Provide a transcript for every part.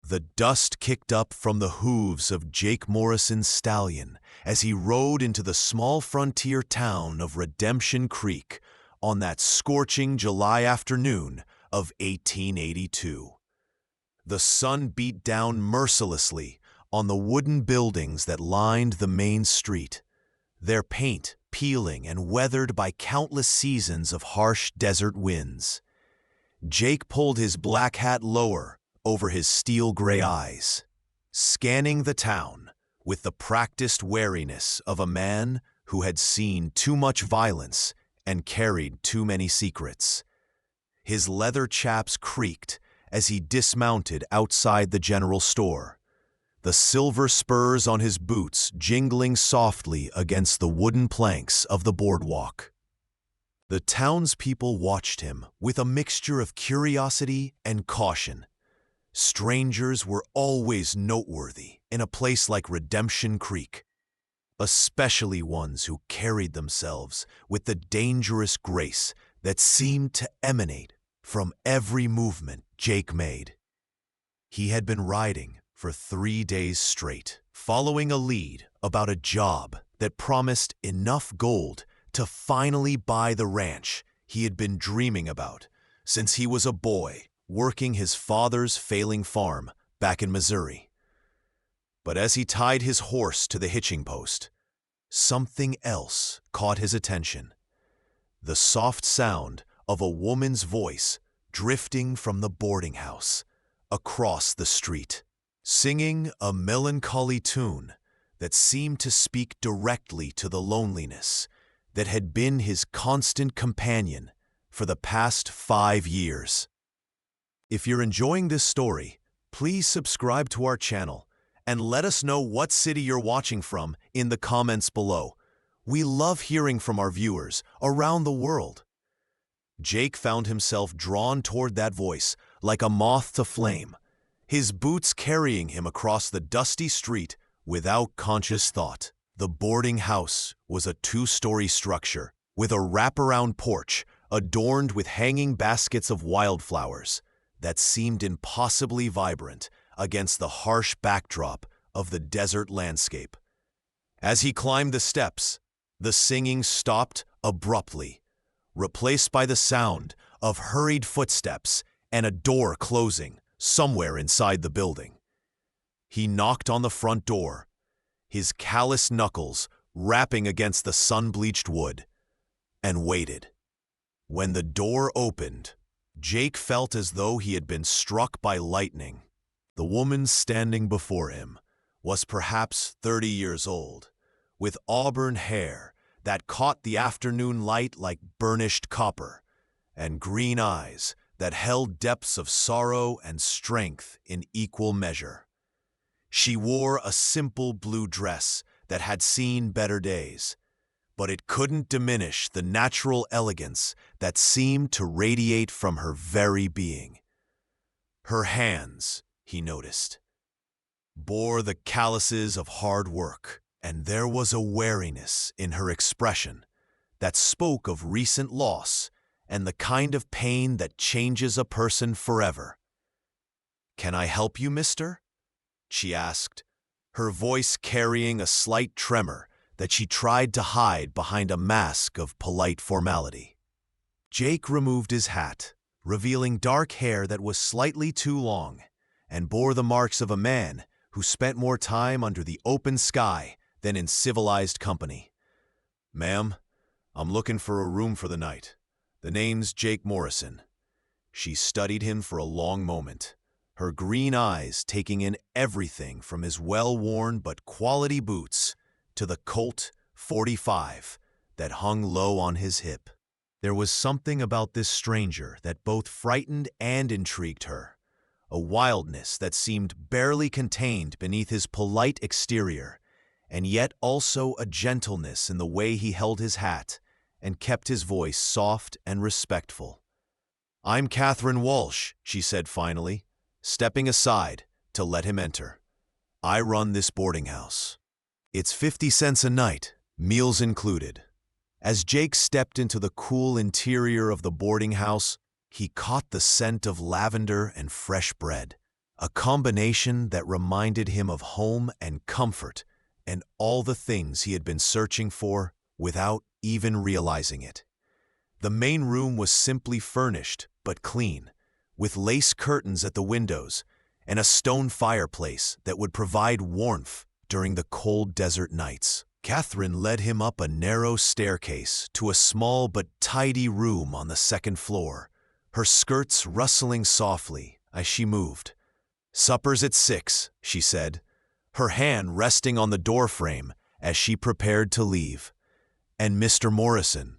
The dust kicked up from the hooves of Jake Morrison's stallion as he rode into the small frontier town of Redemption Creek on that scorching July afternoon of 1882. The sun beat down mercilessly on the wooden buildings that lined the main street, their paint peeling and weathered by countless seasons of harsh desert winds. Jake pulled his black hat lower over his steel-gray eyes, scanning the town with the practiced wariness of a man who had seen too much violence and carried too many secrets. His leather chaps creaked as he dismounted outside the general store, the silver spurs on his boots jingling softly against the wooden planks of the boardwalk. The townspeople watched him with a mixture of curiosity and caution. Strangers were always noteworthy in a place like Redemption Creek, especially ones who carried themselves with the dangerous grace that seemed to emanate from every movement Jake made. He had been riding for 3 days straight, following a lead about a job that promised enough gold to finally buy the ranch he had been dreaming about since he was a boy working his father's failing farm back in Missouri. But as he tied his horse to the hitching post, something else caught his attention. The soft sound of a woman's voice drifting from the boarding house across the street, singing a melancholy tune that seemed to speak directly to the loneliness that had been his constant companion for the past 5 years. If you're enjoying this story, please subscribe to our channel and let us know what city you're watching from in the comments below. We love hearing from our viewers around the world. Jake found himself drawn toward that voice like a moth to flame, his boots carrying him across the dusty street without conscious thought. The boarding house was a 2-story structure with a wraparound porch adorned with hanging baskets of wildflowers that seemed impossibly vibrant against the harsh backdrop of the desert landscape. As he climbed the steps, the singing stopped abruptly, replaced by the sound of hurried footsteps and a door closing somewhere inside the building. He knocked on the front door, his calloused knuckles rapping against the sun-bleached wood, and waited. When the door opened, Jake felt as though he had been struck by lightning. The woman standing before him was perhaps 30 years old, with auburn hair that caught the afternoon light like burnished copper, and green eyes that held depths of sorrow and strength in equal measure. She wore a simple blue dress that had seen better days, but it couldn't diminish the natural elegance that seemed to radiate from her very being. Her hands, he noticed, bore the calluses of hard work, and there was a wariness in her expression that spoke of recent loss and the kind of pain that changes a person forever. "Can I help you, mister?" she asked, her voice carrying a slight tremor that she tried to hide behind a mask of polite formality. Jake removed his hat, revealing dark hair that was slightly too long and bore the marks of a man who spent more time under the open sky than in civilized company. "Ma'am, I'm looking for a room for the night. The name's Jake Morrison." She studied him for a long moment, her green eyes taking in everything from his well-worn but quality boots to the Colt .45 that hung low on his hip. There was something about this stranger that both frightened and intrigued her, a wildness that seemed barely contained beneath his polite exterior, and yet also a gentleness in the way he held his hat and kept his voice soft and respectful. "I'm Catherine Walsh," she said finally, stepping aside to let him enter. "I run this boarding house. It's 50 cents a night, meals included." As Jake stepped into the cool interior of the boarding house, he caught the scent of lavender and fresh bread, a combination that reminded him of home and comfort and all the things he had been searching for without even realizing it. The main room was simply furnished but clean, with lace curtains at the windows and a stone fireplace that would provide warmth during the cold desert nights. Catherine led him up a narrow staircase to a small but tidy room on the second floor, her skirts rustling softly as she moved. "Supper's at 6, she said, her hand resting on the doorframe as she prepared to leave. "And Mr. Morrison."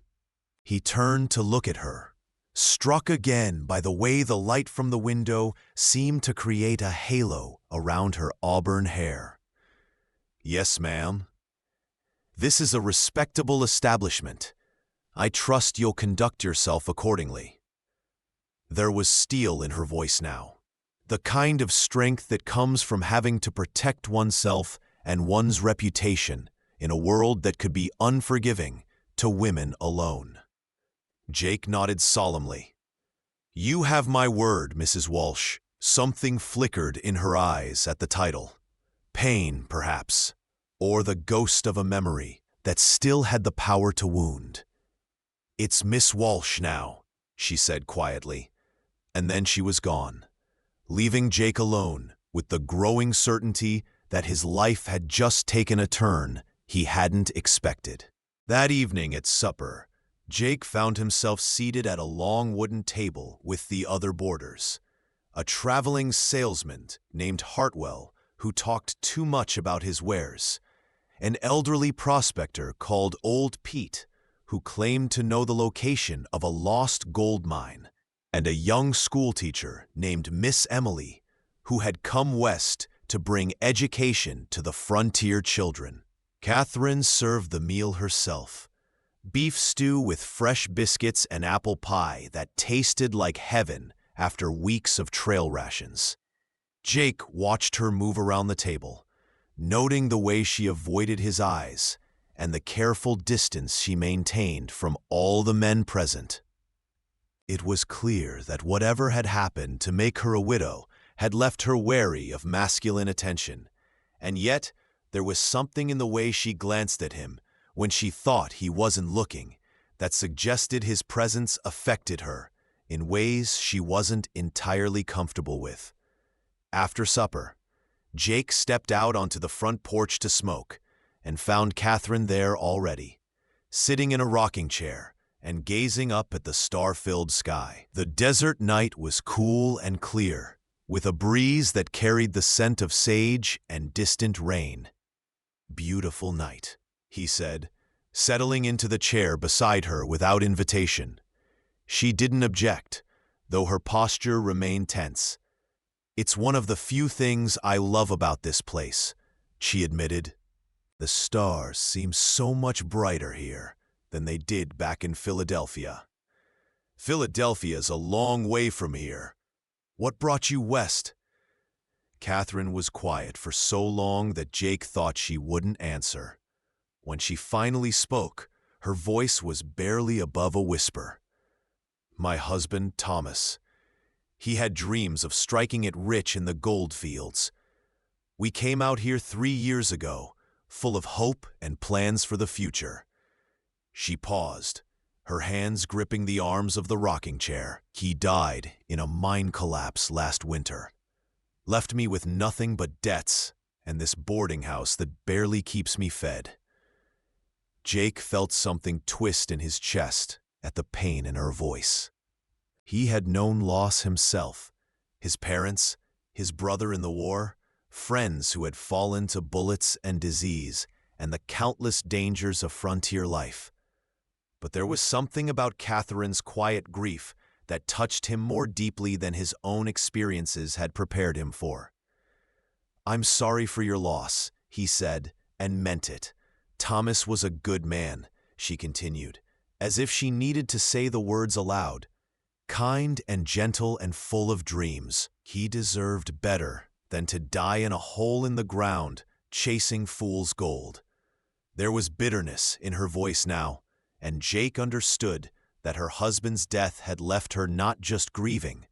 He turned to look at her, struck again by the way the light from the window seemed to create a halo around her auburn hair. "Yes, ma'am. This is a respectable establishment. I trust you'll conduct yourself accordingly." There was steel in her voice now, the kind of strength that comes from having to protect oneself and one's reputation in a world that could be unforgiving to women alone. Jake nodded solemnly. "You have my word, Mrs. Walsh." Something flickered in her eyes at the title. Pain, perhaps, or the ghost of a memory that still had the power to wound. "It's Miss Walsh now," she said quietly, and then she was gone, leaving Jake alone with the growing certainty that his life had just taken a turn he hadn't expected. That evening at supper, Jake found himself seated at a long wooden table with the other boarders. A traveling salesman named Hartwell who talked too much about his wares, an elderly prospector called Old Pete who claimed to know the location of a lost gold mine, and a young schoolteacher named Miss Emily who had come west to bring education to the frontier children. Catherine served the meal herself. Beef stew with fresh biscuits and apple pie that tasted like heaven after weeks of trail rations. Jake watched her move around the table, noting the way she avoided his eyes and the careful distance she maintained from all the men present. It was clear that whatever had happened to make her a widow had left her wary of masculine attention, and yet there was something in the way she glanced at him when she thought he wasn't looking that suggested his presence affected her in ways she wasn't entirely comfortable with. After supper, Jake stepped out onto the front porch to smoke and found Catherine there already, sitting in a rocking chair and gazing up at the star-filled sky. The desert night was cool and clear, with a breeze that carried the scent of sage and distant rain. "Beautiful night," he said, settling into the chair beside her without invitation. She didn't object, though her posture remained tense. "It's one of the few things I love about this place," she admitted. "The stars seem so much brighter here than they did back in Philadelphia." "Philadelphia's a long way from here. What brought you west?" Catherine was quiet for so long that Jake thought she wouldn't answer. When she finally spoke, her voice was barely above a whisper. "My husband, Thomas. He had dreams of striking it rich in the gold fields. We came out here 3 years ago, full of hope and plans for the future." She paused, her hands gripping the arms of the rocking chair. "He died in a mine collapse last winter. Left me with nothing but debts and this boarding house that barely keeps me fed." Jake felt something twist in his chest at the pain in her voice. He had known loss himself, his parents, his brother in the war, friends who had fallen to bullets and disease, and the countless dangers of frontier life. But there was something about Catherine's quiet grief that touched him more deeply than his own experiences had prepared him for. "I'm sorry for your loss," he said, and meant it. "Thomas was a good man," she continued, as if she needed to say the words aloud. "Kind and gentle and full of dreams. He deserved better than to die in a hole in the ground, chasing fool's gold." There was bitterness in her voice now, and Jake understood that her husband's death had left her not just grieving,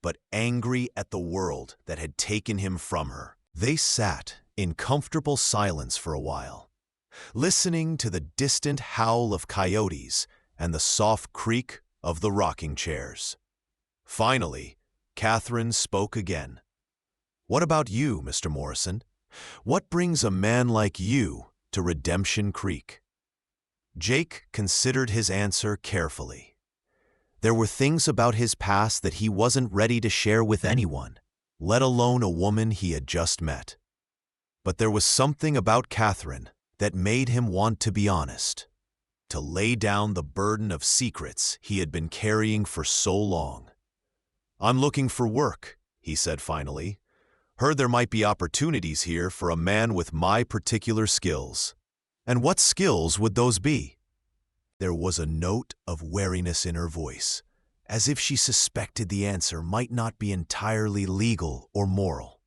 but angry at the world that had taken him from her. They sat in comfortable silence for a while, listening to the distant howl of coyotes and the soft creak of the rocking chairs. Finally, Catherine spoke again. "What about you, Mr. Morrison? What brings a man like you to Redemption Creek?" Jake considered his answer carefully. There were things about his past that he wasn't ready to share with anyone, let alone a woman he had just met. But there was something about Catherine that made him want to be honest, to lay down the burden of secrets he had been carrying for so long. "I'm looking for work," he said finally. "Heard there might be opportunities here for a man with my particular skills." "And what skills would those be?" There was a note of wariness in her voice, as if she suspected the answer might not be entirely legal or moral.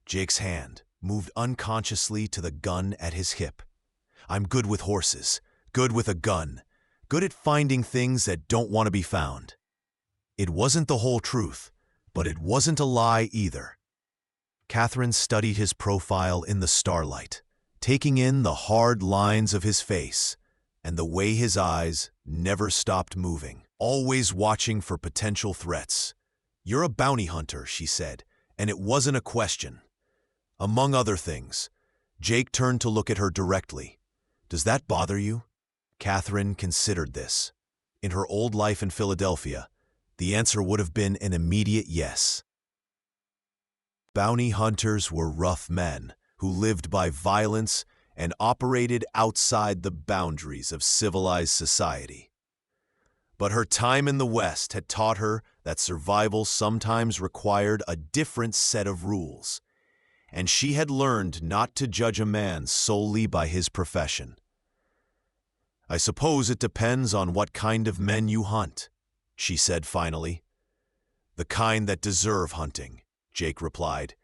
Jake's hand moved unconsciously to the gun at his hip. "I'm good with horses, good with a gun, good at finding things that don't want to be found." It wasn't the whole truth, but it wasn't a lie either. Catherine studied his profile in the starlight, taking in the hard lines of his face and the way his eyes never stopped moving, always watching for potential threats. "You're a bounty hunter," she said, and it wasn't a question. Among other things, Jake turned to look at her directly. "Does that bother you?" Catherine considered this. In her old life in Philadelphia, the answer would have been an immediate yes. Bounty hunters were rough men who lived by violence and operated outside the boundaries of civilized society. But her time in the West had taught her that survival sometimes required a different set of rules, and she had learned not to judge a man solely by his profession. "I suppose it depends on what kind of men you hunt," she said finally. "The kind that deserve hunting," Jake replied,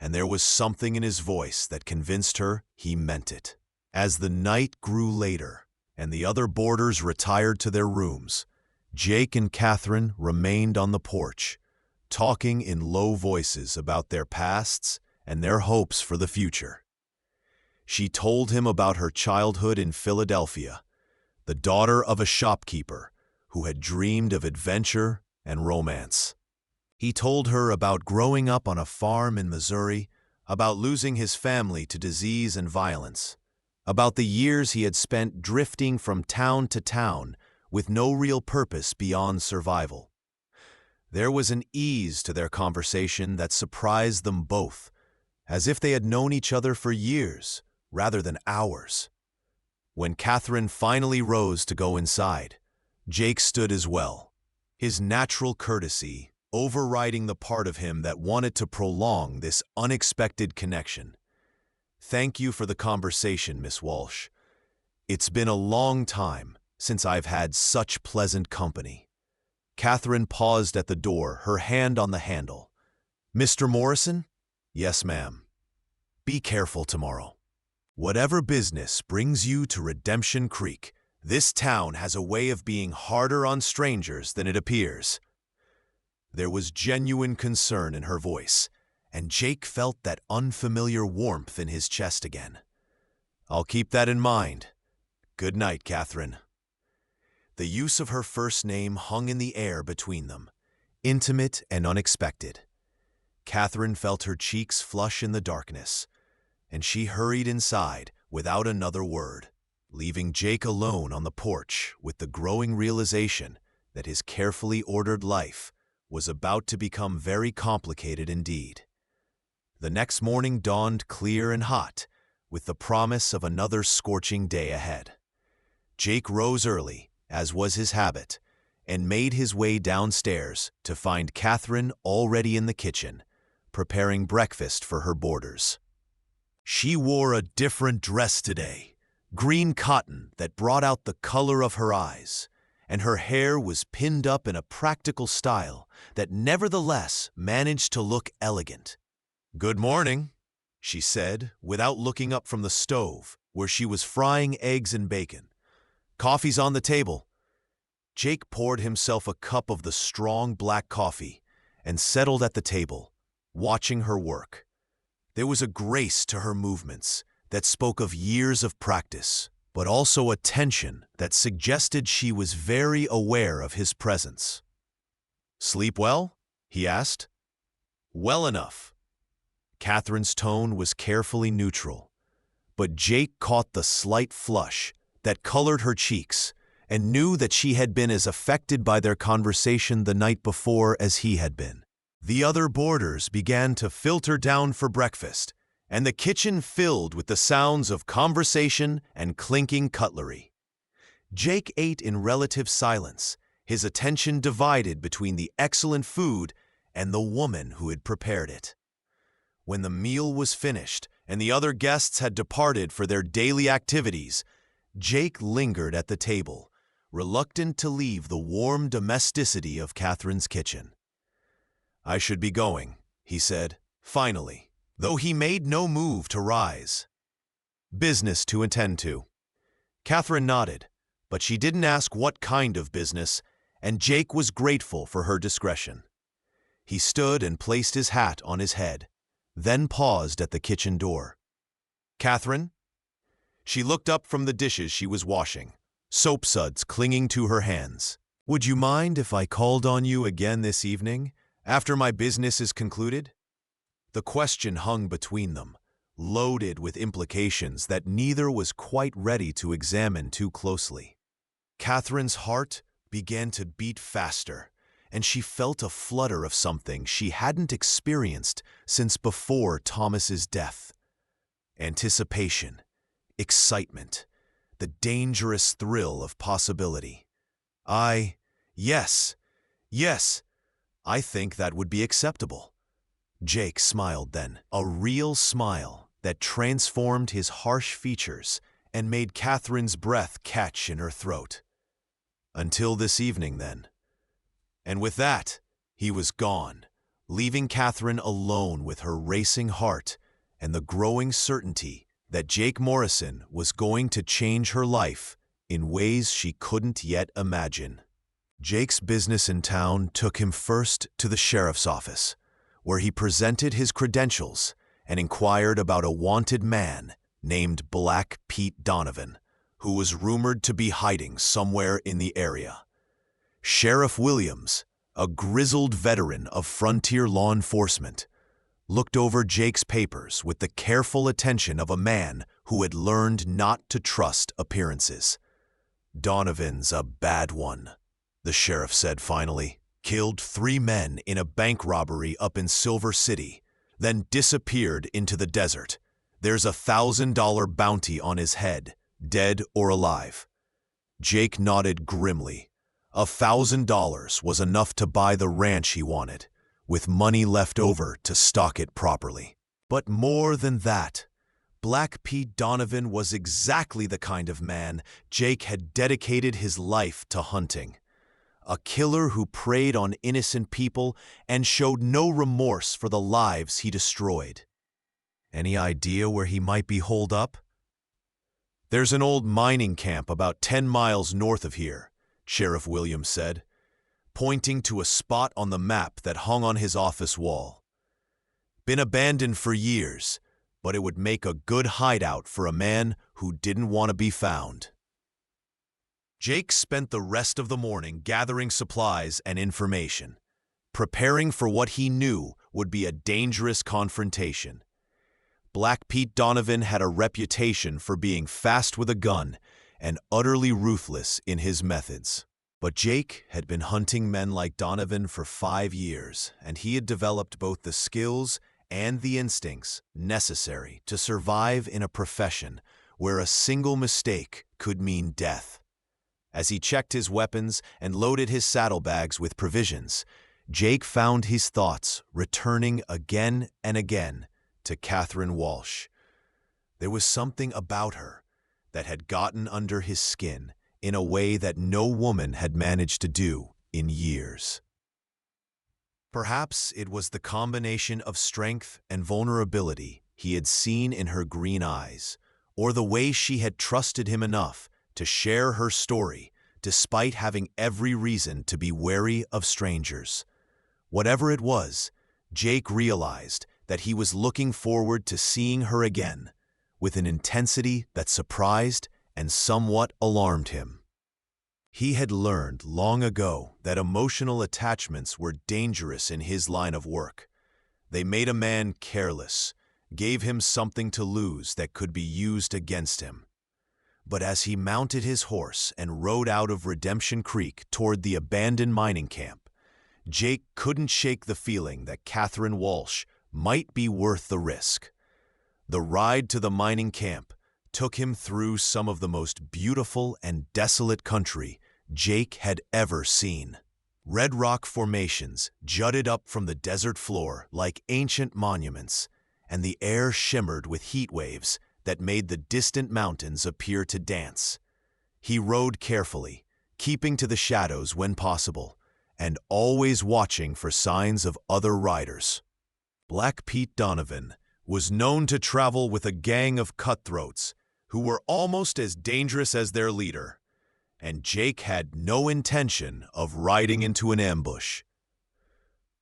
and there was something in his voice that convinced her he meant it. As the night grew later and the other boarders retired to their rooms, Jake and Catherine remained on the porch, talking in low voices about their pasts and their hopes for the future. She told him about her childhood in Philadelphia, the daughter of a shopkeeper who had dreamed of adventure and romance. He told her about growing up on a farm in Missouri, about losing his family to disease and violence, about the years he had spent drifting from town to town with no real purpose beyond survival. There was an ease to their conversation that surprised them both, as if they had known each other for years rather than hours. When Catherine finally rose to go inside, Jake stood as well, his natural courtesy overriding the part of him that wanted to prolong this unexpected connection. "Thank you for the conversation, Miss Walsh. It's been a long time since I've had such pleasant company." Catherine paused at the door, her hand on the handle. "Mr. Morrison?" "Yes, ma'am." "Be careful tomorrow. Whatever business brings you to Redemption Creek, this town has a way of being harder on strangers than it appears." There was genuine concern in her voice, and Jake felt that unfamiliar warmth in his chest again. "I'll keep that in mind. Good night, Catherine." The use of her first name hung in the air between them, intimate and unexpected. Catherine felt her cheeks flush in the darkness, and she hurried inside without another word, leaving Jake alone on the porch with the growing realization that his carefully ordered life was about to become very complicated indeed. The next morning dawned clear and hot, with the promise of another scorching day ahead. Jake rose early, as was his habit, and made his way downstairs to find Catherine already in the kitchen, preparing breakfast for her boarders. She wore a different dress today, green cotton that brought out the color of her eyes, and her hair was pinned up in a practical style that nevertheless managed to look elegant. "Good morning," she said, without looking up from the stove, where she was frying eggs and bacon. "Coffee's on the table." Jake poured himself a cup of the strong black coffee and settled at the table, watching her work. There was a grace to her movements that spoke of years of practice, but also a tension that suggested she was very aware of his presence. "Sleep well?" he asked. "Well enough." Catherine's tone was carefully neutral, but Jake caught the slight flush that colored her cheeks and knew that she had been as affected by their conversation the night before as he had been. The other boarders began to filter down for breakfast, and the kitchen filled with the sounds of conversation and clinking cutlery. Jake ate in relative silence, his attention divided between the excellent food and the woman who had prepared it. When the meal was finished and the other guests had departed for their daily activities, Jake lingered at the table, reluctant to leave the warm domesticity of Catherine's kitchen. "I should be going," he said, finally, though he made no move to rise. "Business to attend to." Catherine nodded, but she didn't ask what kind of business, and Jake was grateful for her discretion. He stood and placed his hat on his head, then paused at the kitchen door. "Catherine?" She looked up from the dishes she was washing, soap suds clinging to her hands. "Would you mind if I called on you again this evening, after my business is concluded?" The question hung between them, loaded with implications that neither was quite ready to examine too closely. Catherine's heart began to beat faster, and she felt a flutter of something she hadn't experienced since before Thomas's death. Anticipation, excitement, the dangerous thrill of possibility. Yes, I think that would be acceptable." Jake smiled then, a real smile that transformed his harsh features and made Catherine's breath catch in her throat. "Until this evening, then." And with that, he was gone, leaving Catherine alone with her racing heart and the growing certainty that Jake Morrison was going to change her life in ways she couldn't yet imagine. Jake's business in town took him first to the sheriff's office, where he presented his credentials and inquired about a wanted man named Black Pete Donovan, who was rumored to be hiding somewhere in the area. Sheriff Williams, a grizzled veteran of frontier law enforcement, looked over Jake's papers with the careful attention of a man who had learned not to trust appearances. "Donovan's a bad one," the sheriff said finally. "Killed 3 men in a bank robbery up in Silver City, then disappeared into the desert. There's a $1,000 bounty on his head, dead or alive." Jake nodded grimly. $1,000 was enough to buy the ranch he wanted, with money left over to stock it properly. But more than that, Black Pete Donovan was exactly the kind of man Jake had dedicated his life to hunting. A killer who preyed on innocent people and showed no remorse for the lives he destroyed. Any idea where he might be holed up? "There's an old mining camp about 10 miles north of here," Sheriff Williams said, pointing to a spot on the map that hung on his office wall. "Been abandoned for years, but it would make a good hideout for a man who didn't want to be found." Jake spent the rest of the morning gathering supplies and information, preparing for what he knew would be a dangerous confrontation. Black Pete Donovan had a reputation for being fast with a gun and utterly ruthless in his methods. But Jake had been hunting men like Donovan for 5 years, and he had developed both the skills and the instincts necessary to survive in a profession where a single mistake could mean death. As he checked his weapons and loaded his saddlebags with provisions, Jake found his thoughts returning again and again to Catherine Walsh. There was something about her that had gotten under his skin in a way that no woman had managed to do in years. Perhaps it was the combination of strength and vulnerability he had seen in her green eyes, or the way she had trusted him enough to share her story despite having every reason to be wary of strangers. Whatever it was, Jake realized that he was looking forward to seeing her again, with an intensity that surprised and somewhat alarmed him. He had learned long ago that emotional attachments were dangerous in his line of work. They made a man careless, gave him something to lose that could be used against him. But as he mounted his horse and rode out of Redemption Creek toward the abandoned mining camp, Jake couldn't shake the feeling that Catherine Walsh might be worth the risk. The ride to the mining camp took him through some of the most beautiful and desolate country Jake had ever seen. Red rock formations jutted up from the desert floor like ancient monuments, and the air shimmered with heat waves that made the distant mountains appear to dance. He rode carefully, keeping to the shadows when possible, and always watching for signs of other riders. Black Pete Donovan was known to travel with a gang of cutthroats who were almost as dangerous as their leader, and Jake had no intention of riding into an ambush.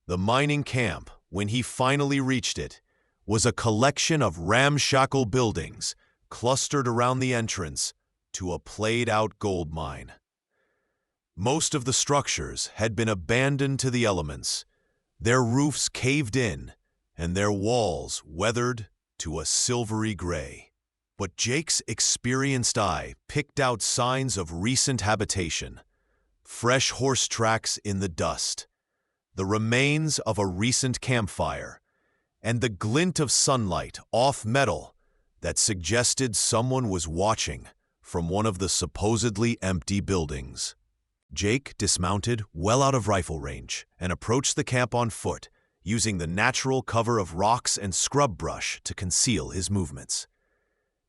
The mining camp, when he finally reached it, was a collection of ramshackle buildings clustered around the entrance to a played-out gold mine. Most of the structures had been abandoned to the elements, their roofs caved in, and their walls weathered to a silvery gray. But Jake's experienced eye picked out signs of recent habitation: fresh horse tracks in the dust, the remains of a recent campfire, and the glint of sunlight off metal that suggested someone was watching from one of the supposedly empty buildings. Jake dismounted well out of rifle range and approached the camp on foot, using the natural cover of rocks and scrub brush to conceal his movements.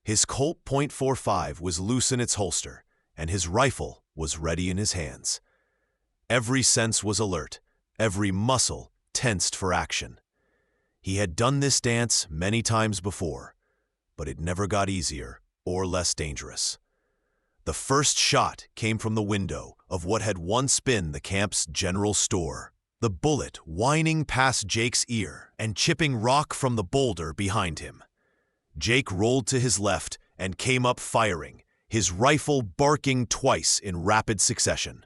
His Colt .45 was loose in its holster, and his rifle was ready in his hands. Every sense was alert, every muscle tensed for action. He had done this dance many times before, but it never got easier or less dangerous. The first shot came from the window of what had once been the camp's general store, the bullet whining past Jake's ear and chipping rock from the boulder behind him. Jake rolled to his left and came up firing, his rifle barking twice in rapid succession.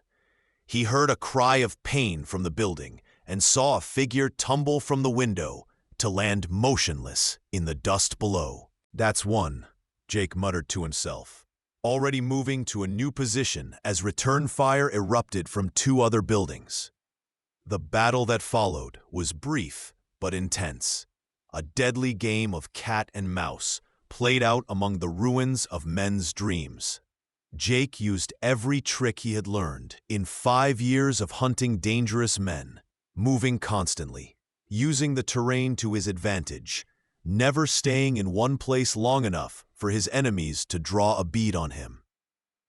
He heard a cry of pain from the building and saw a figure tumble from the window to land motionless in the dust below. "That's one," Jake muttered to himself, already moving to a new position as return fire erupted from two other buildings. The battle that followed was brief but intense, a deadly game of cat and mouse played out among the ruins of men's dreams. Jake used every trick he had learned in 5 years of hunting dangerous men, moving constantly, using the terrain to his advantage, never staying in one place long enough for his enemies to draw a bead on him.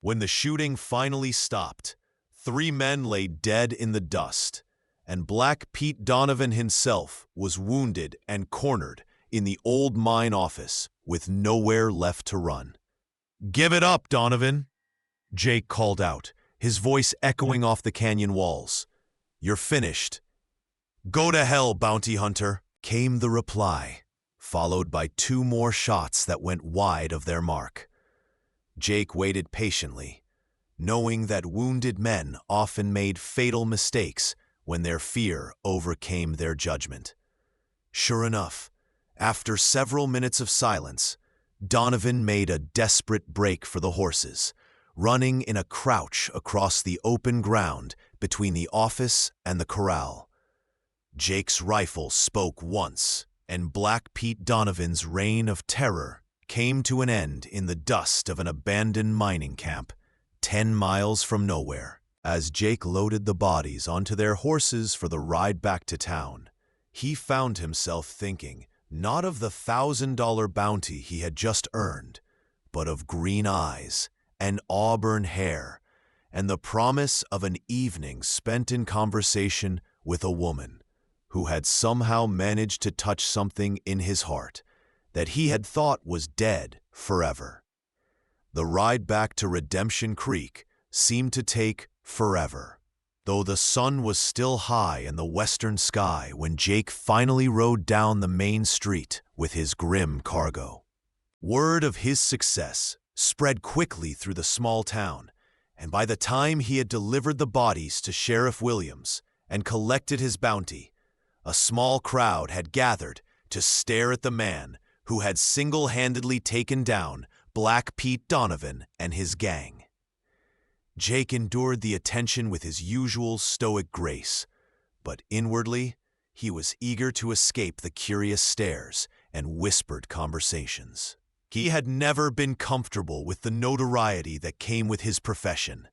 When the shooting finally stopped, 3 men lay dead in the dust, and Black Pete Donovan himself was wounded and cornered in the old mine office with nowhere left to run. "Give it up, Donovan," Jake called out, his voice echoing off the canyon walls. "You're finished." "Go to hell, bounty hunter," came the reply, followed by 2 more shots that went wide of their mark. Jake waited patiently, knowing that wounded men often made fatal mistakes when their fear overcame their judgment. Sure enough, after several minutes of silence, Donovan made a desperate break for the horses, running in a crouch across the open ground between the office and the corral. Jake's rifle spoke once, and Black Pete Donovan's reign of terror came to an end in the dust of an abandoned mining camp 10 miles from nowhere. As Jake loaded the bodies onto their horses for the ride back to town, he found himself thinking not of the $1,000 bounty he had just earned, but of green eyes and auburn hair and the promise of an evening spent in conversation with a woman who had somehow managed to touch something in his heart that he had thought was dead forever. The ride back to Redemption Creek seemed to take forever. though the sun was still high in the western sky when Jake finally rode down the main street with his grim cargo. Word of his success spread quickly through the small town, and by the time he had delivered the bodies to Sheriff Williams and collected his bounty, a small crowd had gathered to stare at the man who had single-handedly taken down Black Pete Donovan and his gang. Jake endured the attention with his usual stoic grace, but inwardly, he was eager to escape the curious stares and whispered conversations. He had never been comfortable with the notoriety that came with his profession,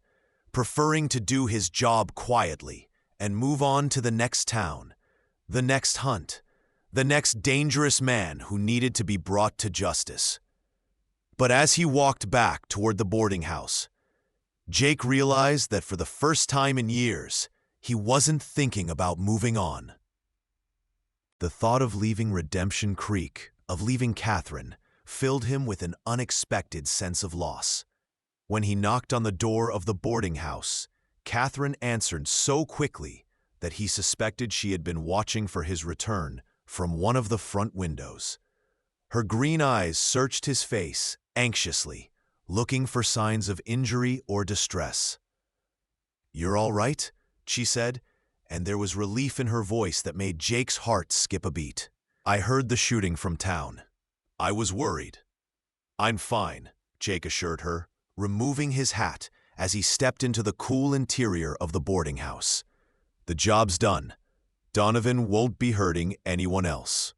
preferring to do his job quietly and move on to the next town, the next hunt, the next dangerous man who needed to be brought to justice. But as he walked back toward the boarding house, Jake realized that for the first time in years, he wasn't thinking about moving on. The thought of leaving Redemption Creek, of leaving Catherine, filled him with an unexpected sense of loss. When he knocked on the door of the boarding house, Catherine answered so quickly that he suspected she had been watching for his return from one of the front windows. Her green eyes searched his face anxiously, looking for signs of injury or distress. "You're all right?" she said, and there was relief in her voice that made Jake's heart skip a beat. "I heard the shooting from town. I was worried." "I'm fine," Jake assured her, removing his hat as he stepped into the cool interior of the boarding house. "The job's done. Donovan won't be hurting anyone else."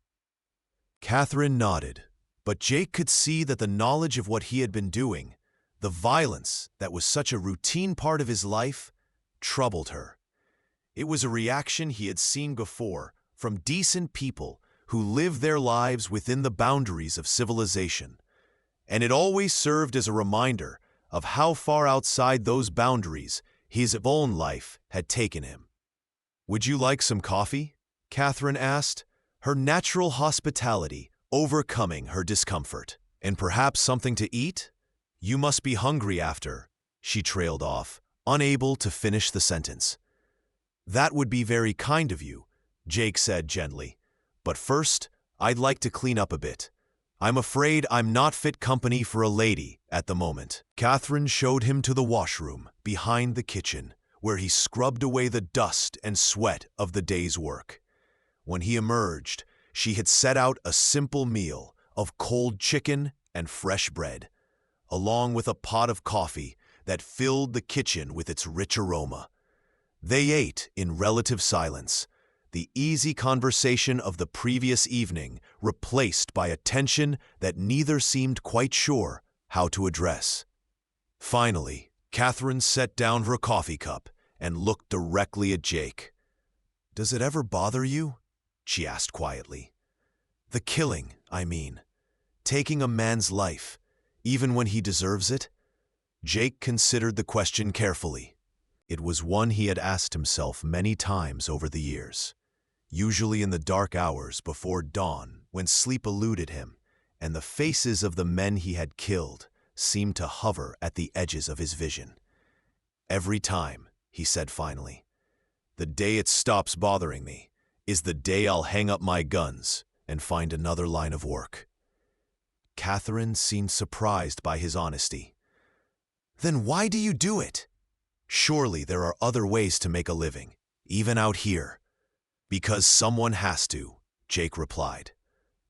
Catherine nodded, but Jake could see that the knowledge of what he had been doing, the violence that was such a routine part of his life, troubled her. It was a reaction he had seen before from decent people who live their lives within the boundaries of civilization, and it always served as a reminder of how far outside those boundaries his own life had taken him. "Would you like some coffee?" Catherine asked, her natural hospitality overcoming her discomfort. "And perhaps something to eat? You must be hungry after," she trailed off, unable to finish the sentence. "That would be very kind of you," Jake said gently. "But first, I'd like to clean up a bit. I'm afraid I'm not fit company for a lady at the moment." Catherine showed him to the washroom behind the kitchen, where he scrubbed away the dust and sweat of the day's work. When he emerged, she had set out a simple meal of cold chicken and fresh bread, along with a pot of coffee that filled the kitchen with its rich aroma. They ate in relative silence, the easy conversation of the previous evening replaced by a tension that neither seemed quite sure how to address. Finally, Catherine set down her coffee cup and looked directly at Jake. "Does it ever bother you?" she asked quietly. "The killing, I mean. Taking a man's life, even when he deserves it?" Jake considered the question carefully. It was one he had asked himself many times over the years, usually in the dark hours before dawn when sleep eluded him, and the faces of the men he had killed seemed to hover at the edges of his vision. "Every time," he said finally, "the day it stops bothering me is the day I'll hang up my guns and find another line of work." Catherine seemed surprised by his honesty. "Then why do you do it?" "Surely there are other ways to make a living, even out here." "Because someone has to," Jake replied.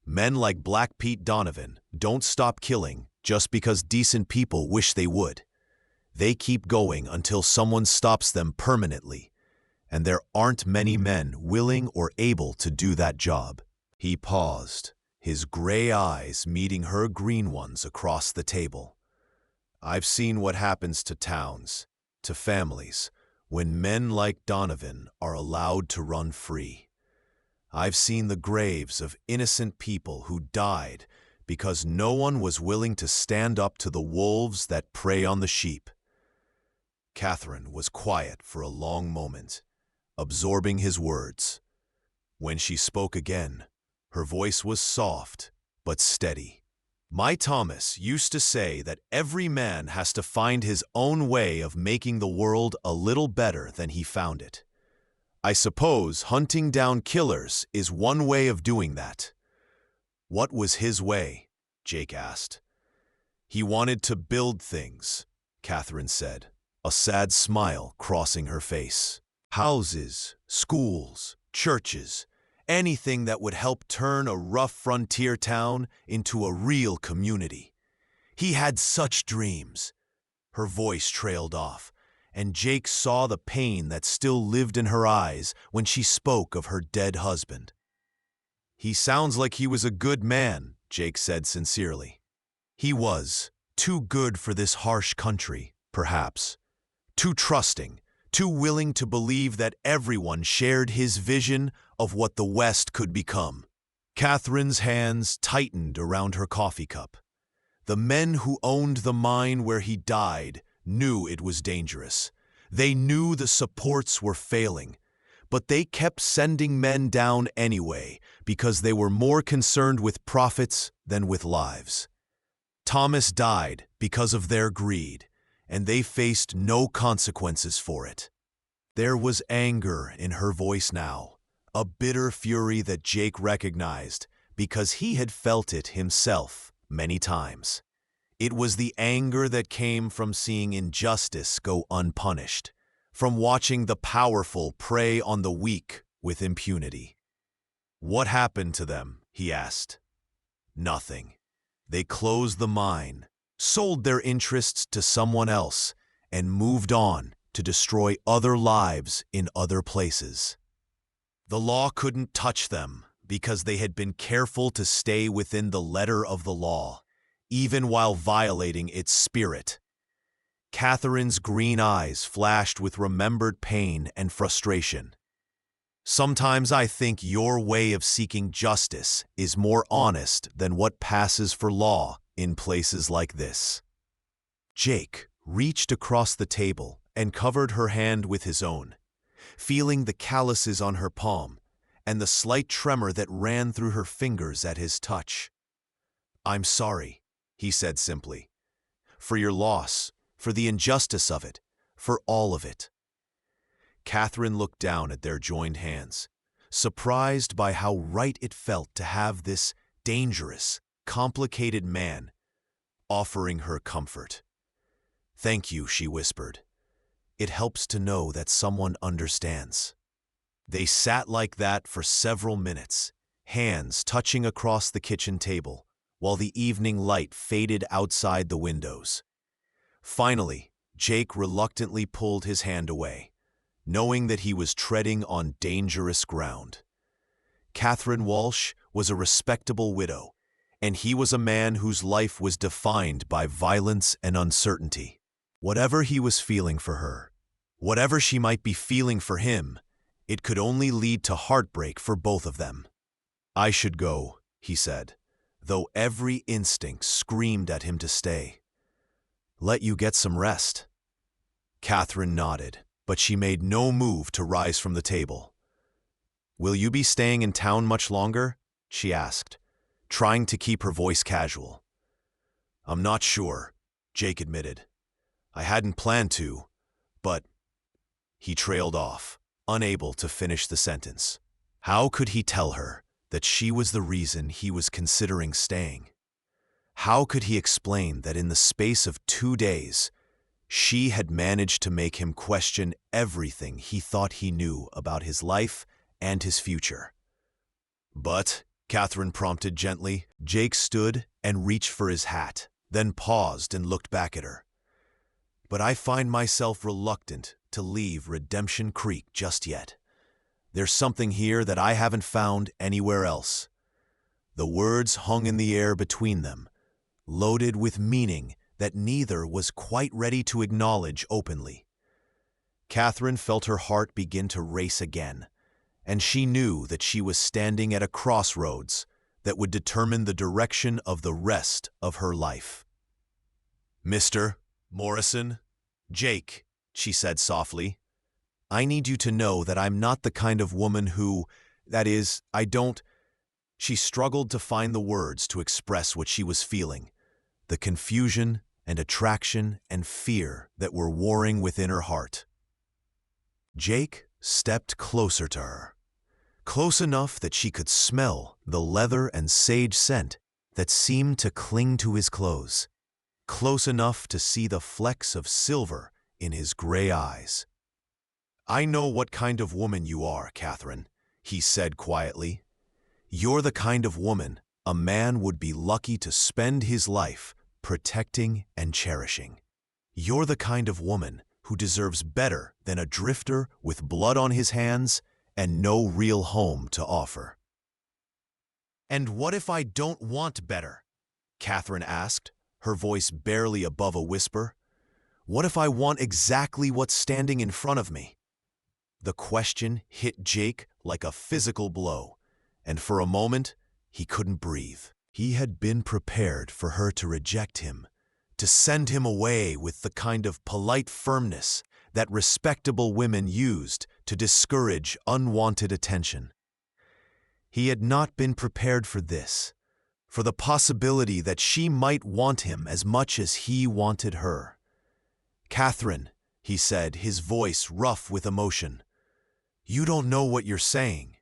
"Men like Black Pete Donovan don't stop killing just because decent people wish they would. They keep going until someone stops them permanently, and there aren't many men willing or able to do that job." He paused, his gray eyes meeting her green ones across the table. "I've seen what happens to towns, to families, when men like Donovan are allowed to run free. I've seen the graves of innocent people who died because no one was willing to stand up to the wolves that prey on the sheep." Catherine was quiet for a long moment, absorbing his words. When she spoke again, her voice was soft but steady. My Thomas used to say that every man has to find his own way of making the world a little better than he found it. I suppose hunting down killers is one way of doing that. What was his way? Jake asked. He wanted to build things, Catherine said, a sad smile crossing her face. Houses, schools, churches, anything that would help turn a rough frontier town into a real community. He had such dreams. Her voice trailed off, and Jake saw the pain that still lived in her eyes when she spoke of her dead husband. He sounds like he was a good man, Jake said sincerely. He was. Too good for this harsh country, perhaps. Too trusting, too willing to believe that everyone shared his vision of what the West could become. Catherine's hands tightened around her coffee cup. The men who owned the mine where he died knew it was dangerous. They knew the supports were failing, but they kept sending men down anyway because they were more concerned with profits than with lives. Thomas died because of their greed, and they faced no consequences for it. There was anger in her voice now, a bitter fury that Jake recognized because he had felt it himself many times. It was the anger that came from seeing injustice go unpunished, from watching the powerful prey on the weak with impunity. What happened to them? He asked. Nothing. They closed the mine, sold their interests to someone else, and moved on to destroy other lives in other places. The law couldn't touch them because they had been careful to stay within the letter of the law, even while violating its spirit. Catherine's green eyes flashed with remembered pain and frustration. Sometimes I think your way of seeking justice is more honest than what passes for law in places like this. Jake reached across the table and covered her hand with his own, feeling the calluses on her palm and the slight tremor that ran through her fingers at his touch. I'm sorry, he said simply, for your loss, for the injustice of it, for all of it. Catherine looked down at their joined hands, surprised by how right it felt to have this dangerous, complicated man offering her comfort. Thank you, she whispered. It helps to know that someone understands. They sat like that for several minutes, hands touching across the kitchen table, while the evening light faded outside the windows. Finally, Jake reluctantly pulled his hand away, knowing that he was treading on dangerous ground. Catherine Walsh was a respectable widow, and he was a man whose life was defined by violence and uncertainty. Whatever he was feeling for her, whatever she might be feeling for him, it could only lead to heartbreak for both of them. I should go, he said, though every instinct screamed at him to stay. Let you get some rest. Catherine nodded, but she made no move to rise from the table. Will you be staying in town much longer? She asked, trying to keep her voice casual. I'm not sure, Jake admitted. I hadn't planned to, but... He trailed off, unable to finish the sentence. How could he tell her that she was the reason he was considering staying? How could he explain that in the space of 2 days, she had managed to make him question everything he thought he knew about his life and his future? But, Catherine prompted gently. Jake stood and reached for his hat, then paused and looked back at her. But I find myself reluctant to leave Redemption Creek just yet. There's something here that I haven't found anywhere else. The words hung in the air between them, loaded with meaning that neither was quite ready to acknowledge openly. Catherine felt her heart begin to race again, and she knew that she was standing at a crossroads that would determine the direction of the rest of her life. Mr. Morrison, Jake, she said softly, I need you to know that I'm not the kind of woman who, that is, I don't... She struggled to find the words to express what she was feeling, the confusion and attraction and fear that were warring within her heart. Jake stepped closer to her, close enough that she could smell the leather and sage scent that seemed to cling to his clothes, close enough to see the flecks of silver in his gray eyes. "I know what kind of woman you are, Catherine," he said quietly. "You're the kind of woman a man would be lucky to spend his life protecting and cherishing. You're the kind of woman who deserves better than a drifter with blood on his hands and no real home to offer." "And what if I don't want better?" Catherine asked, her voice barely above a whisper. "What if I want exactly what's standing in front of me?" The question hit Jake like a physical blow, and for a moment, he couldn't breathe. He had been prepared for her to reject him, to send him away with the kind of polite firmness that respectable women used to discourage unwanted attention. He had not been prepared for this, for the possibility that she might want him as much as he wanted her. "Catherine," he said, his voice rough with emotion, "you don't know what you're saying.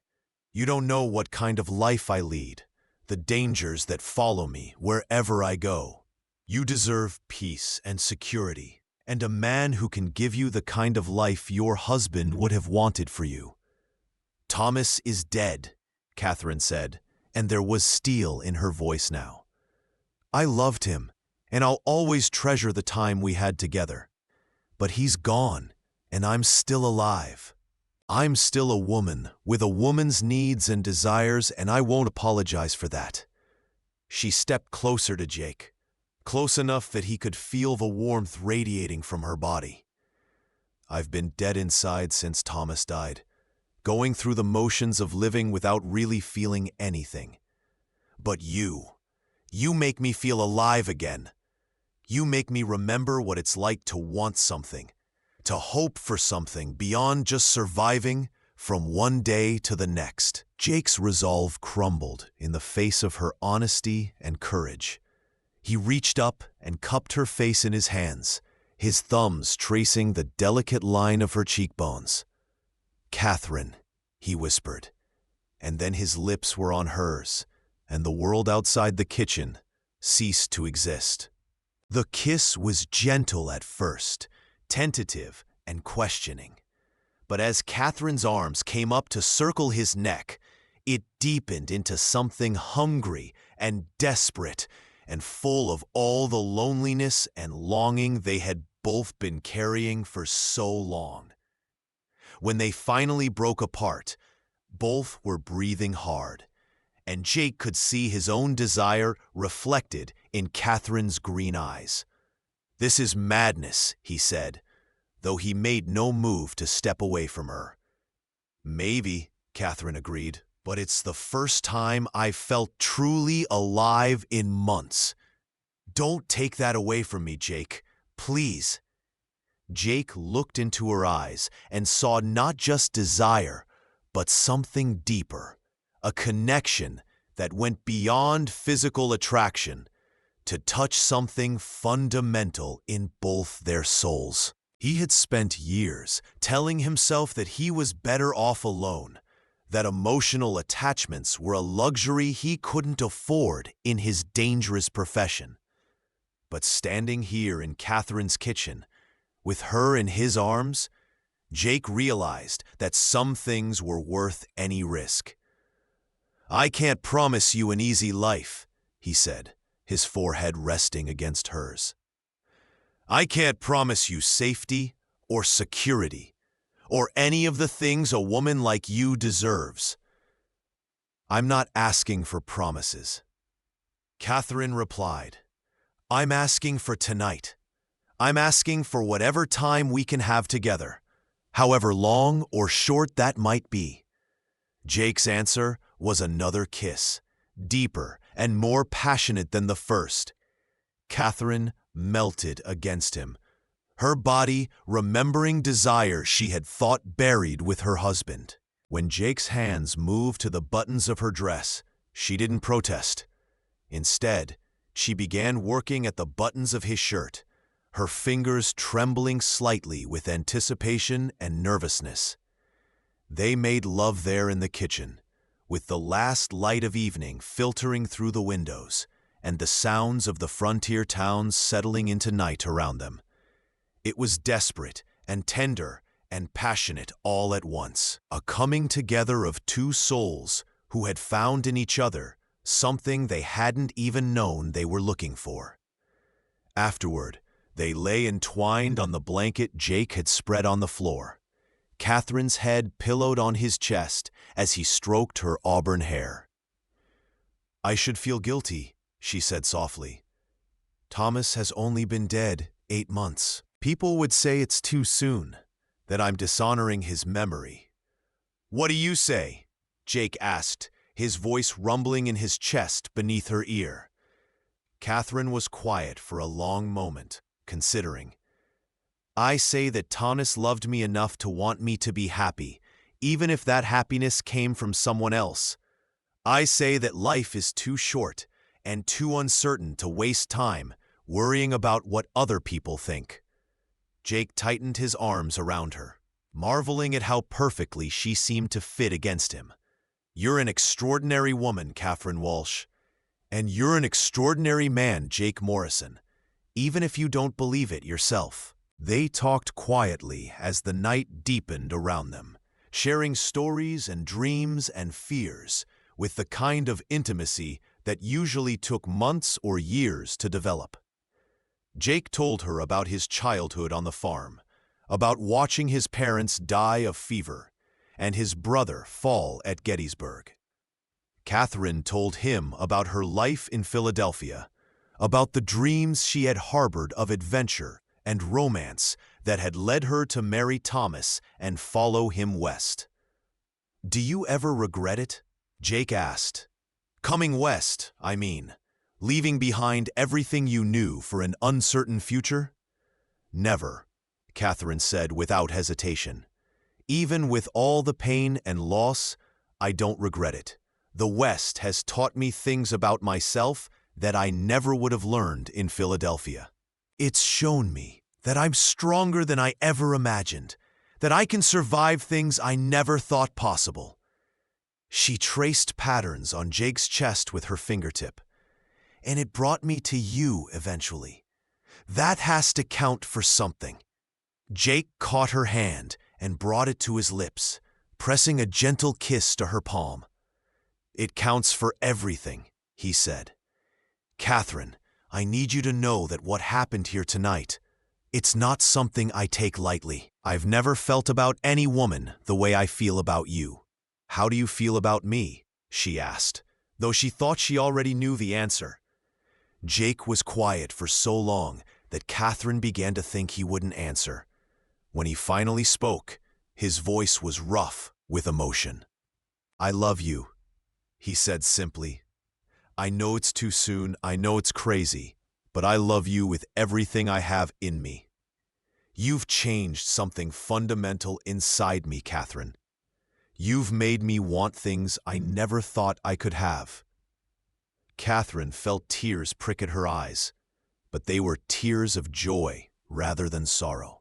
You don't know what kind of life I lead, the dangers that follow me wherever I go. You deserve peace and security, and a man who can give you the kind of life your husband would have wanted for you." "Thomas is dead," Catherine said, and there was steel in her voice now. "I loved him, and I'll always treasure the time we had together. But he's gone, and I'm still alive. I'm still a woman with a woman's needs and desires, and I won't apologize for that." She stepped closer to Jake, close enough that he could feel the warmth radiating from her body. "I've been dead inside since Thomas died, going through the motions of living without really feeling anything. But you make me feel alive again. You make me remember what it's like to want something, to hope for something beyond just surviving from one day to the next." Jake's resolve crumbled in the face of her honesty and courage. He reached up and cupped her face in his hands, his thumbs tracing the delicate line of her cheekbones. "Catherine," he whispered, and then his lips were on hers, and the world outside the kitchen ceased to exist. The kiss was gentle at first, tentative and questioning. But as Catherine's arms came up to circle his neck, it deepened into something hungry and desperate and full of all the loneliness and longing they had both been carrying for so long. When they finally broke apart, both were breathing hard, and Jake could see his own desire reflected in Catherine's green eyes. "This is madness," he said, though he made no move to step away from her. "Maybe," Catherine agreed, "but it's the first time I've felt truly alive in months. Don't take that away from me, Jake. Please." Jake looked into her eyes and saw not just desire, but something deeper, a connection that went beyond physical attraction to touch something fundamental in both their souls. He had spent years telling himself that he was better off alone, that emotional attachments were a luxury he couldn't afford in his dangerous profession. But standing here in Catherine's kitchen, with her in his arms, Jake realized that some things were worth any risk. "I can't promise you an easy life," he said, his forehead resting against hers. "I can't promise you safety or security or any of the things a woman like you deserves." "I'm not asking for promises," Catherine replied. "I'm asking for tonight. I'm asking for whatever time we can have together, however long or short that might be." Jake's answer was another kiss, deeper and more passionate than the first. Catherine melted against him, her body remembering desire she had thought buried with her husband. When Jake's hands moved to the buttons of her dress, She didn't protest. Instead, she began working at the buttons of his shirt, her fingers trembling slightly with anticipation and nervousness. They made love there in the kitchen, with the last light of evening filtering through the windows and the sounds of the frontier towns settling into night around them. It was desperate and tender and passionate all at once, a coming together of two souls who had found in each other something they hadn't even known they were looking for. Afterward, they lay entwined on the blanket Jake had spread on the floor, Catherine's head pillowed on his chest as he stroked her auburn hair. "I should feel guilty," she said softly. "Thomas has only been dead 8 months. People would say it's too soon, that I'm dishonoring his memory." "What do you say?" Jake asked, his voice rumbling in his chest beneath her ear. Catherine was quiet for a long moment, considering. "I say that Thomas loved me enough to want me to be happy, even if that happiness came from someone else. I say that life is too short and too uncertain to waste time worrying about what other people think." Jake tightened his arms around her, marveling at how perfectly she seemed to fit against him. "You're an extraordinary woman, Catherine Walsh. And you're an extraordinary man, Jake Morrison, even if you don't believe it yourself." They talked quietly as the night deepened around them, sharing stories and dreams and fears with the kind of intimacy that usually took months or years to develop. Jake told her about his childhood on the farm, about watching his parents die of fever, and his brother fall at Gettysburg. Catherine told him about her life in Philadelphia, about the dreams she had harbored of adventure and romance that had led her to marry Thomas and follow him west. "Do you ever regret it?" Jake asked. "Coming west, I mean. Leaving behind everything you knew for an uncertain future?" "Never," Catherine said without hesitation. "Even with all the pain and loss, I don't regret it. The West has taught me things about myself that I never would have learned in Philadelphia. It's shown me that I'm stronger than I ever imagined, that I can survive things I never thought possible." She traced patterns on Jake's chest with her fingertip. "And it brought me to you eventually. That has to count for something." Jake caught her hand and brought it to his lips, pressing a gentle kiss to her palm. "It counts for everything," he said. "Catherine, I need you to know that what happened here tonight, it's not something I take lightly. I've never felt about any woman the way I feel about you." "How do you feel about me?" she asked, though she thought she already knew the answer. Jake was quiet for so long that Catherine began to think he wouldn't answer. When he finally spoke, his voice was rough with emotion. "I love you," he said simply. "I know it's too soon, I know it's crazy, but I love you with everything I have in me. You've changed something fundamental inside me, Catherine. You've made me want things I never thought I could have." Catherine felt tears prick at her eyes, but they were tears of joy rather than sorrow.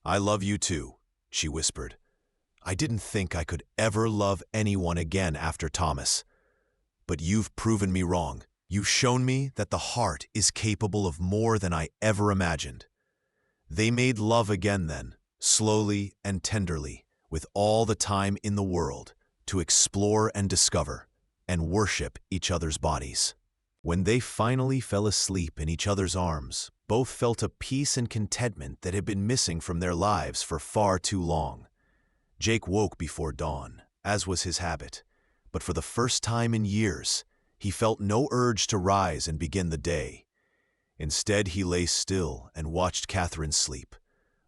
"I love you too," she whispered. "I didn't think I could ever love anyone again after Thomas. But you've proven me wrong. You've shown me that the heart is capable of more than I ever imagined." They made love again then, slowly and tenderly, with all the time in the world to explore and discover and worship each other's bodies. When they finally fell asleep in each other's arms, both felt a peace and contentment that had been missing from their lives for far too long. Jake woke before dawn, as was his habit, but for the first time in years, he felt no urge to rise and begin the day. Instead, he lay still and watched Catherine sleep,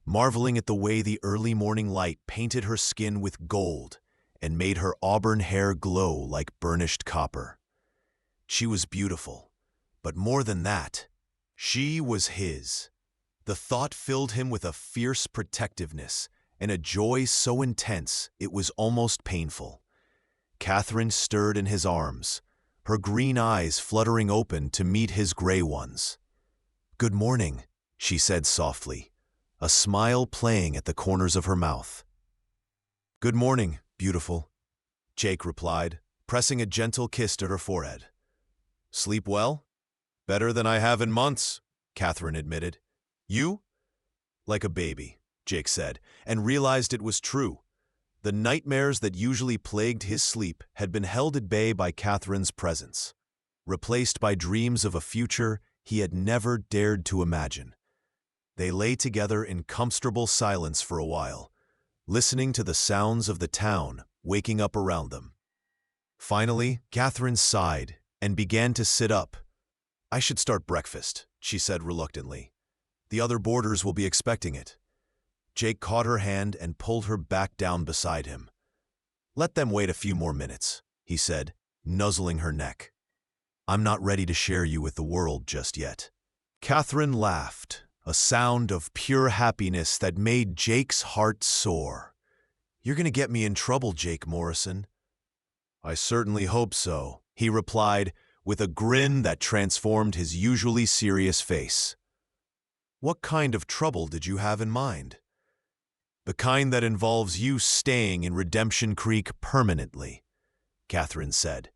marveling at the way the early morning light painted her skin with gold and made her auburn hair glow like burnished copper. She was beautiful, but more than that, she was his. The thought filled him with a fierce protectiveness and a joy so intense it was almost painful. Catherine stirred in his arms, her green eyes fluttering open to meet his gray ones. "Good morning," she said softly, a smile playing at the corners of her mouth. "Good morning, beautiful," Jake replied, pressing a gentle kiss to her forehead. "Sleep well?" "Better than I have in months," Catherine admitted. "You?" "Like a baby," Jake said, and realized it was true. The nightmares that usually plagued his sleep had been held at bay by Catherine's presence, replaced by dreams of a future he had never dared to imagine. They lay together in comfortable silence for a while, listening to the sounds of the town waking up around them. Finally, Catherine sighed and began to sit up. "I should start breakfast," she said reluctantly. "The other boarders will be expecting it." Jake caught her hand and pulled her back down beside him. "Let them wait a few more minutes," he said, nuzzling her neck. "I'm not ready to share you with the world just yet." Catherine laughed, a sound of pure happiness that made Jake's heart soar. "You're going to get me in trouble, Jake Morrison." "I certainly hope so," he replied, with a grin that transformed his usually serious face. "What kind of trouble did you have in mind?" "The kind that involves you staying in Redemption Creek permanently," Catherine said,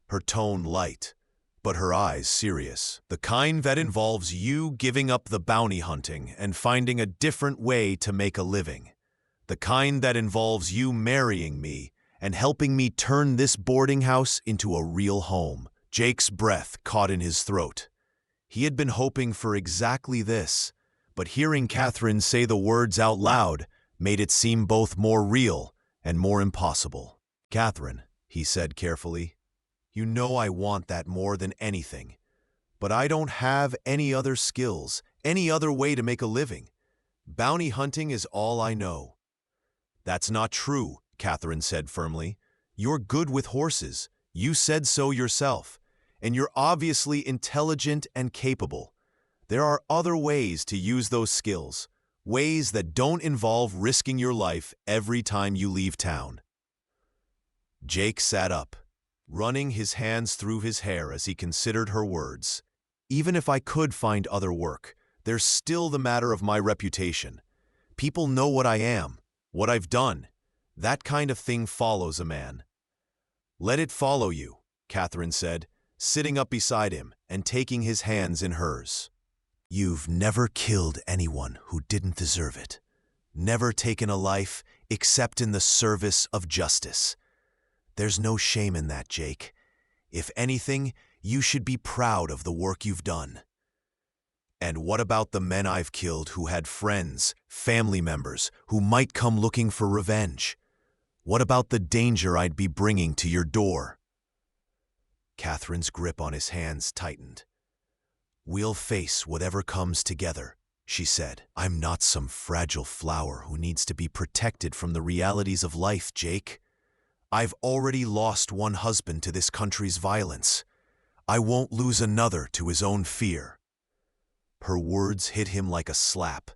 her tone light, but her eyes serious. "The kind that involves you giving up the bounty hunting and finding a different way to make a living. The kind that involves you marrying me and helping me turn this boarding house into a real home." Jake's breath caught in his throat. He had been hoping for exactly this, but hearing Catherine say the words out loud made it seem both more real and more impossible. "Catherine," he said carefully, "you know I want that more than anything, but I don't have any other skills, any other way to make a living. Bounty hunting is all I know." "That's not true," Catherine said firmly. "You're good with horses. You said so yourself. And you're obviously intelligent and capable. There are other ways to use those skills, ways that don't involve risking your life every time you leave town." Jake sat up, running his hands through his hair as he considered her words. "Even if I could find other work, there's still the matter of my reputation. People know what I am, what I've done. That kind of thing follows a man." "Let it follow you," Catherine said, sitting up beside him and taking his hands in hers. "You've never killed anyone who didn't deserve it. Never taken a life except in the service of justice. There's no shame in that, Jake. If anything, you should be proud of the work you've done." "And what about the men I've killed who had friends, family members, who might come looking for revenge? What about the danger I'd be bringing to your door?" Catherine's grip on his hands tightened. "We'll face whatever comes together," she said. "I'm not some fragile flower who needs to be protected from the realities of life, Jake. I've already lost one husband to this country's violence. I won't lose another to his own fear." Her words hit him like a slap,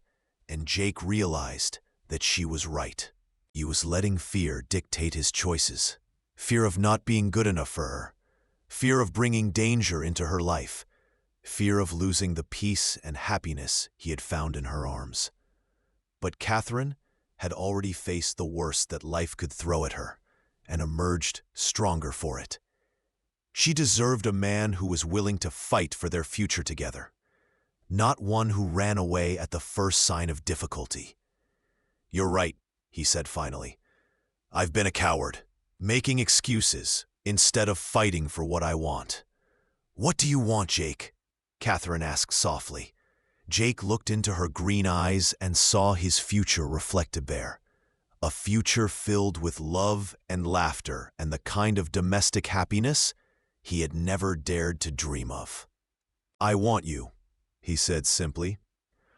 and Jake realized that she was right. He was letting fear dictate his choices. Fear of not being good enough for her. Fear of bringing danger into her life. Fear of losing the peace and happiness he had found in her arms. But Catherine had already faced the worst that life could throw at her, and emerged stronger for it. She deserved a man who was willing to fight for their future together, not one who ran away at the first sign of difficulty. "You're right," he said finally. "I've been a coward, making excuses instead of fighting for what I want." "What do you want, Jake?" Catherine asked softly. Jake looked into her green eyes and saw his future reflected there. A future filled with love and laughter and the kind of domestic happiness he had never dared to dream of. "I want you," he said simply.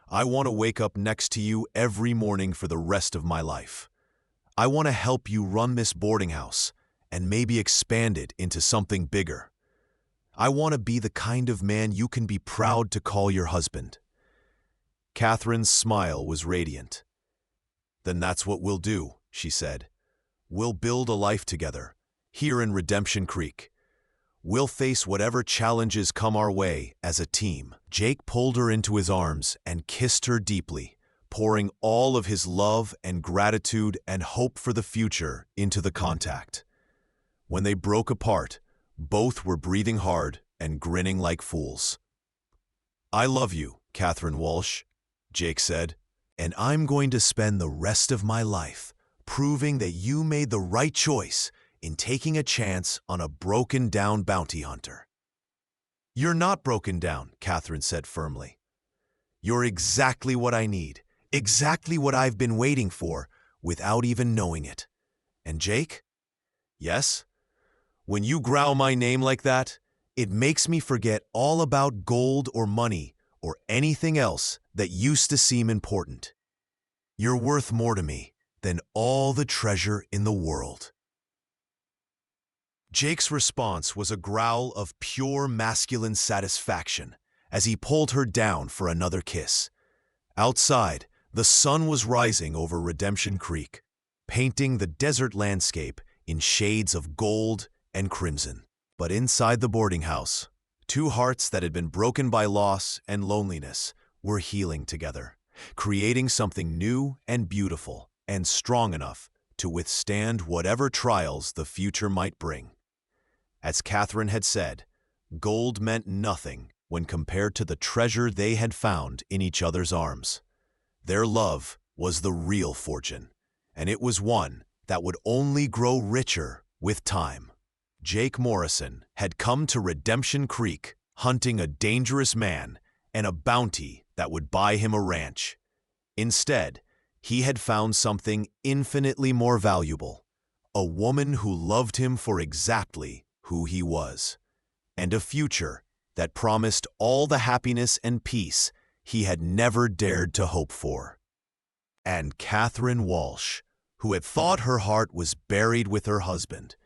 "I want to wake up next to you every morning for the rest of my life. I want to help you run this boarding house and maybe expand it into something bigger. I want to be the kind of man you can be proud to call your husband." Catherine's smile was radiant. "Then that's what we'll do," she said. "We'll build a life together, here in Redemption Creek. We'll face whatever challenges come our way as a team." Jake pulled her into his arms and kissed her deeply, pouring all of his love and gratitude and hope for the future into the contact. When they broke apart, both were breathing hard and grinning like fools. "I love you, Catherine Walsh," Jake said, "and I'm going to spend the rest of my life proving that you made the right choice in taking a chance on a broken-down bounty hunter." "You're not broken down," Catherine said firmly. "You're exactly what I need, exactly what I've been waiting for without even knowing it. And Jake? Yes? When you growl my name like that, it makes me forget all about gold or money or anything else that used to seem important. You're worth more to me than all the treasure in the world." Jake's response was a growl of pure masculine satisfaction as he pulled her down for another kiss. Outside, the sun was rising over Redemption Creek, painting the desert landscape in shades of gold and crimson. But inside the boarding house, two hearts that had been broken by loss and loneliness were healing together, creating something new and beautiful and strong enough to withstand whatever trials the future might bring. As Catherine had said, gold meant nothing when compared to the treasure they had found in each other's arms. Their love was the real fortune, and it was one that would only grow richer with time. Jake Morrison had come to Redemption Creek hunting a dangerous man and a bounty that would buy him a ranch. Instead, he had found something infinitely more valuable, a woman who loved him for exactly who he was, and a future that promised all the happiness and peace he had never dared to hope for. And Catherine Walsh, who had thought her heart was buried with her husband,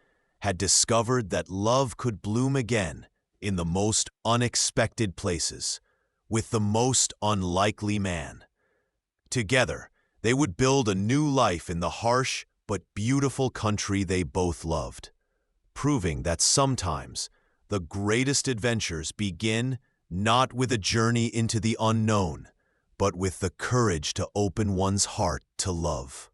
had discovered that love could bloom again in the most unexpected places, with the most unlikely man. Together, they would build a new life in the harsh but beautiful country they both loved, proving that sometimes the greatest adventures begin not with a journey into the unknown, but with the courage to open one's heart to love.